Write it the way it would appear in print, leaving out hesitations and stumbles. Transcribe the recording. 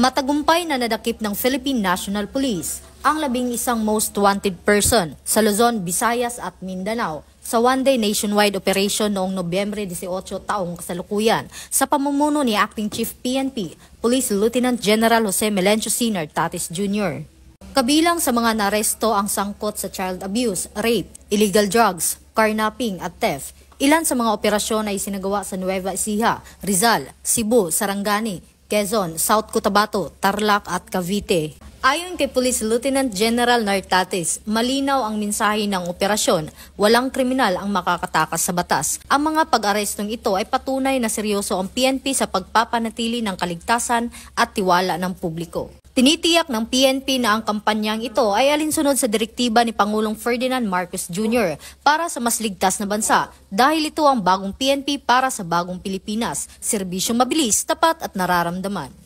Matagumpay na nadakip ng Philippine National Police ang 11 most wanted person sa Luzon, Visayas at Mindanao sa one-day nationwide operation noong Nobyembre 18 taong kasalukuyan sa pamumuno ni Acting Chief PNP, Police Lieutenant General Jose Melencio C. Nartates Jr. Kabilang sa mga naresto ang sangkot sa child abuse, rape, illegal drugs, carnapping at theft. Ilan sa mga operasyon ay sinagawa sa Nueva Ecija, Rizal, Cebu, Sarangani, Quezon, South Cotabato, Tarlac at Cavite. Ayon kay Police Lieutenant General Nartates, malinaw ang mensahe ng operasyon, walang kriminal ang makakatakas sa batas. Ang mga pag-arestong ito ay patunay na seryoso ang PNP sa pagpapanatili ng kaligtasan at tiwala ng publiko. Tinitiyak ng PNP na ang kampanyang ito ay alinsunod sa direktiba ni Pangulong Ferdinand Marcos Jr. para sa mas ligtas na bansa dahil ito ang bagong PNP para sa bagong Pilipinas, serbisyong mabilis, tapat at nararamdaman.